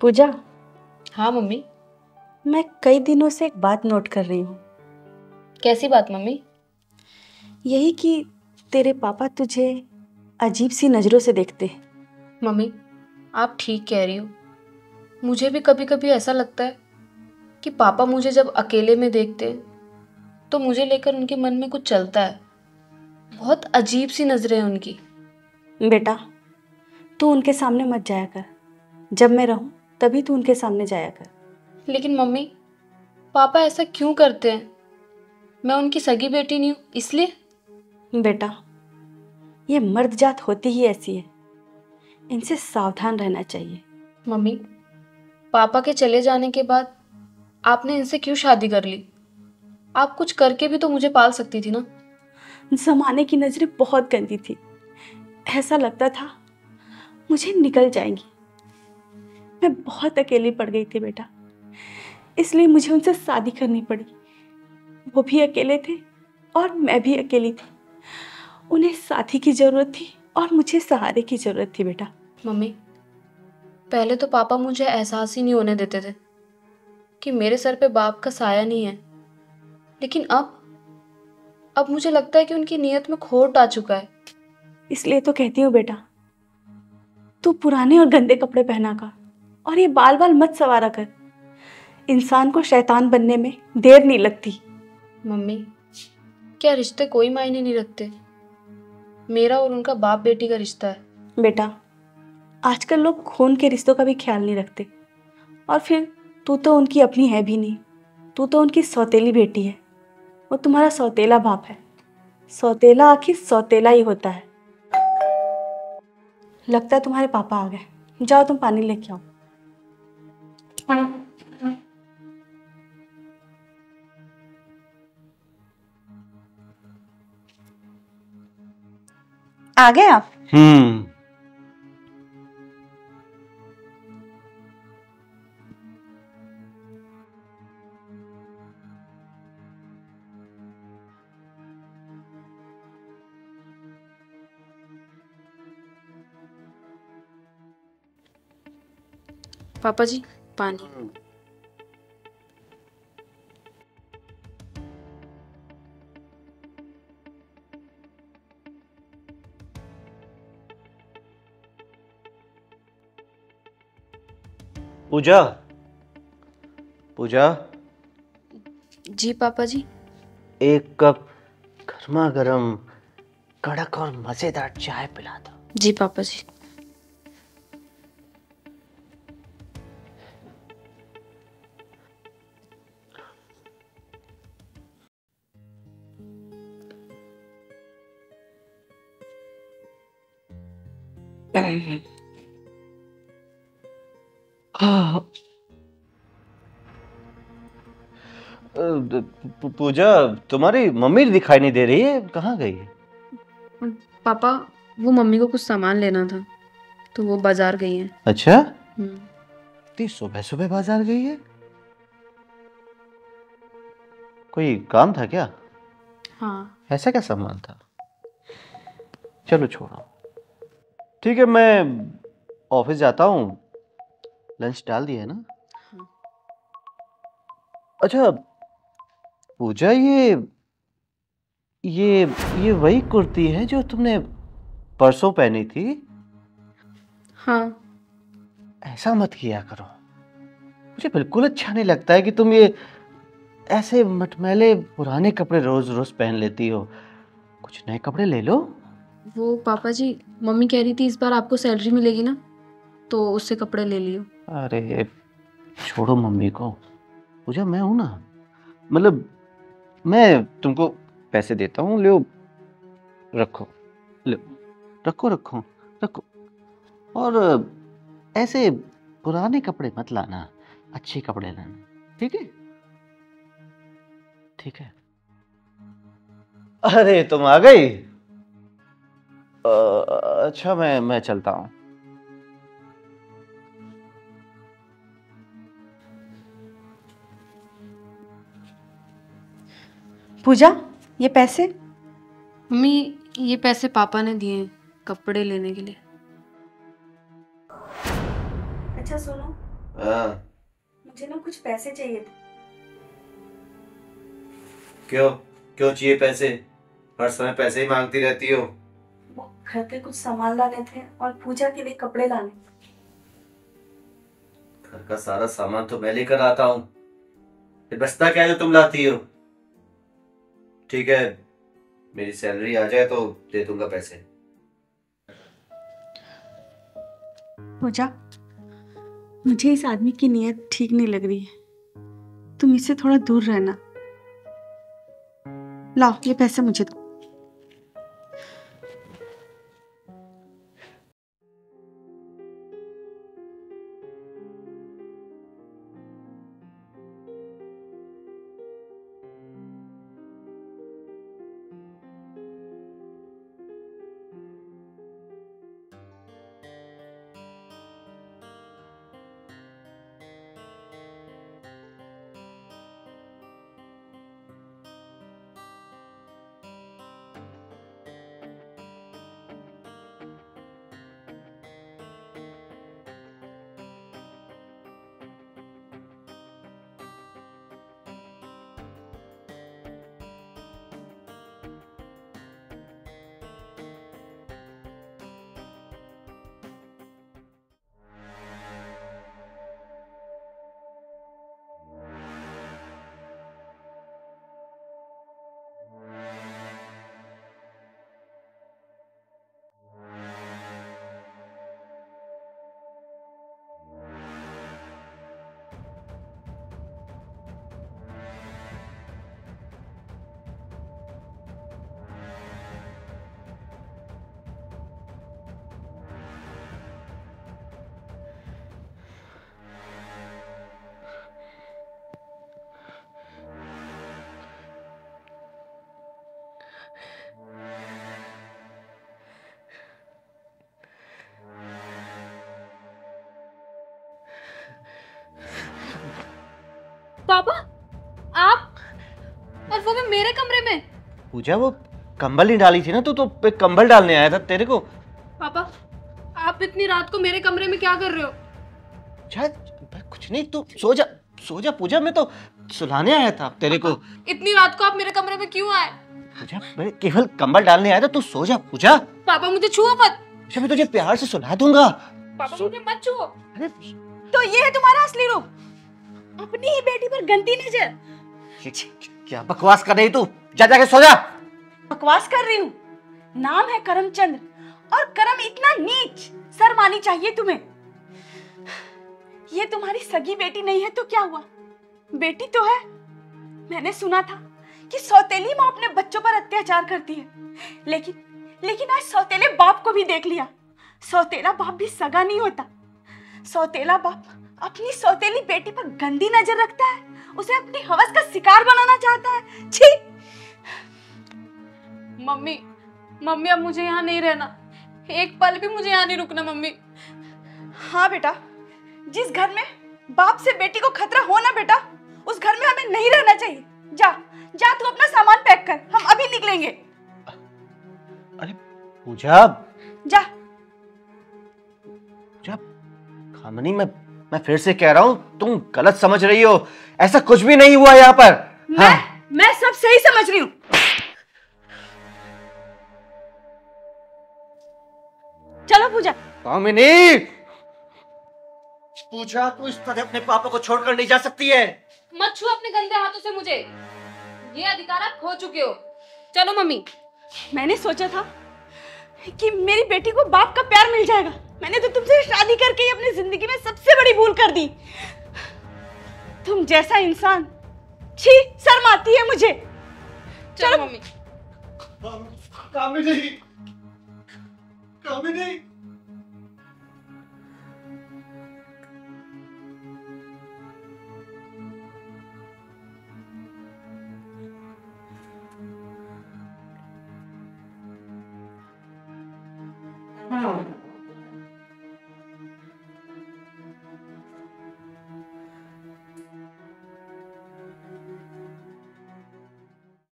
पूजा, हाँ मम्मी। मैं कई दिनों से एक बात नोट कर रही हूँ। कैसी बात मम्मी? यही कि तेरे पापा तुझे अजीब सी नज़रों से देखते हैं। मम्मी, आप ठीक कह रही हो। मुझे भी कभी कभी ऐसा लगता है कि पापा मुझे जब अकेले में देखते हैं तो मुझे लेकर उनके मन में कुछ चलता है। बहुत अजीब सी नज़रें हैं उनकी। बेटा, तू उनके सामने मत जाया कर। जब मैं रहूँ तभी तू उनके सामने जाया कर। लेकिन मम्मी, पापा ऐसा क्यों करते हैं? मैं उनकी सगी बेटी नहीं हूँ इसलिए? बेटा, ये मर्द जात होती ही ऐसी है, इनसे सावधान रहना चाहिए। मम्मी, पापा के चले जाने के बाद आपने इनसे क्यों शादी कर ली? आप कुछ करके भी तो मुझे पाल सकती थी ना। जमाने की नज़रें बहुत गंदी थी। ऐसा लगता था मुझे निकल जाएंगी। मैं बहुत अकेली पड़ गई थी बेटा, इसलिए मुझे उनसे शादी करनी पड़ी। वो भी अकेले थे और मैं भी अकेली थी। उन्हें साथी की जरूरत थी और मुझे सहारे की जरूरत थी बेटा। मम्मी, पहले तो पापा मुझे एहसास ही नहीं होने देते थे कि मेरे सर पे बाप का साया नहीं है। लेकिन अब मुझे लगता है कि उनकी नीयत में खोट आ चुका है। इसलिए तो कहती हूँ बेटा, तू पुराने और गंदे कपड़े पहना कर और ये बाल बाल मत सवारा कर। इंसान को शैतान बनने में देर नहीं लगती। मम्मी, क्या रिश्ते कोई मायने नहीं रखते? मेरा और उनका बाप बेटी का रिश्ता है। बेटा, आजकल लोग खून के रिश्तों का भी ख्याल नहीं रखते। और फिर तू तो उनकी अपनी है भी नहीं, तू तो उनकी सौतेली बेटी है। वो तुम्हारा सौतेला बाप है। सौतेला आखिर सौतेला ही होता है। लगता है तुम्हारे पापा आ गए। जाओ तुम पानी लेके आओ। आ गए आप? पापा जी, पानी। पूजा, पूजा, जी पापा जी। एक कप गर्मा गर्म कड़क और मजेदार चाय पिला दो। जी पापा जी। पूजा, तुम्हारी मम्मी दिखाई नहीं दे रही है, कहाँ गई है? पापा, वो मम्मी को कुछ सामान लेना था तो वो बाजार गई हैं। अच्छा, इतनी सुबह सुबह बाजार गई है? कोई काम था क्या? हाँ। ऐसा क्या सामान था? चलो छोड़ो, ठीक है, मैं ऑफिस जाता हूँ। लंच डाल दिया है ना? हाँ। अच्छा पूजा, ये वही कुर्ती है जो तुमने परसों पहनी थी? हाँ। ऐसा मत किया करो, मुझे बिल्कुल अच्छा नहीं लगता है कि तुम ये ऐसे मटमैले पुराने कपड़े रोज रोज पहन लेती हो। कुछ नए कपड़े ले लो। वो पापा जी, मम्मी कह रही थी इस बार आपको सैलरी मिलेगी ना, तो उससे कपड़े ले लियो। अरे छोड़ो मम्मी को, पूजा मैं हूं ना, मतलब मैं तुमको पैसे देता हूँ, लो रखो, लो रखो रखो रखो। और ऐसे पुराने कपड़े मत लाना, अच्छे कपड़े लाना, ठीक है? ठीक है। अरे तुम आ गई? अच्छा, मैं चलता हूँ। पूजा, ये पैसे? मम्मी, ये पैसे पापा ने दिए कपड़े लेने के लिए। अच्छा सुनो, हाँ। मुझे ना कुछ पैसे चाहिए थे। क्यों क्यों चाहिए पैसे? हर समय पैसे ही मांगती रहती हो। वो घर के कुछ सामान लाने थे और पूजा के लिए कपड़े लाने। घर का सारा सामान तो मैं लेकर आता हूँ, फिर बचता क्या है जो तुम लाती हो? ठीक है, मेरी सैलरी आ जाए तो दे दूंगा पैसे। पूजा, मुझे इस आदमी की नीयत ठीक नहीं लग रही है। तुम इससे थोड़ा दूर रहना। लाओ ये पैसे मुझे दो। पापा, आप और वो भी मेरे कमरे में? पूजा, वो कंबल नहीं डाली थी ना, तो एक कंबल डालने आया था तेरे को। पापा, आप इतनी रात को मेरे कमरे में क्या कर रहे हो? शायद कुछ नहीं, तू सो जा, सो जा पूजा, मैं तो सुलाने आया था तेरे को। इतनी रात को आप मेरे कमरे में क्यों आए? पूजा, मैं केवल कंबल डालने आया था, तू सो जा पूजा। पापा मुझे छुओ मत। अच्छा, मैं तुझे प्यार से सुला दूंगा। पापा मुझे मत छुओ। अरे तो ये है तुम्हारा असली रूप? अपनी ही बेटी पर गंदी नजर। क्या बकवास कर रही तू? जा जाके सो जा। बकवास कर रही हूँ? नाम है करमचंद्र, और करम इतना नीच, शर्म आनी चाहिए तुम्हें। ये तुम्हारी सगी बेटी नहीं है तो क्या हुआ? बेटी तो है। मैंने सुना था कि सौतेली माँ अपने बच्चों पर अत्याचार करती है, लेकिन आज सौतेले बाप को भी देख लिया। सौतेला बाप भी सगा नहीं होता। सौतेला बाप अपनी सौतेली बेटी पर गंदी नजर रखता है, उसे अपनी हवस का शिकार बनाना चाहता है। छी! मम्मी, मम्मी अब मुझे यहाँ नहीं रहना। एक पल भी मुझे यहाँ नहीं रुकना मम्मी। हाँ बेटा, जिस घर में बाप से बेटी को खतरा हो ना बेटा, उस घर में हमें नहीं रहना चाहिए। जा जा, तू अपना सामान पैक कर, हम अभी निकलेंगे। अरे पूजा, जा जा। खामनी, मैं फिर से कह रहा हूँ, तुम गलत समझ रही हो। ऐसा कुछ भी नहीं हुआ यहाँ पर। मैं सब सही समझ रही हूँ। चलो पूजा। कामिनी, पूजा, तू इस तरह अपने पापा को छोड़कर नहीं जा सकती है। मत छुओ अपने गंदे हाथों से मुझे। ये अधिकार आप खो चुके हो। चलो मम्मी। मैंने सोचा था कि मेरी बेटी को बाप का प्यार मिल जाएगा। मैंने तो तुमसे शादी करके ही अपनी जिंदगी में सबसे बड़ी भूल कर दी। तुम जैसा इंसान, छी, शर्म आती है मुझे। चलो मम्मी। कामिनी, कामिनी। हाँ।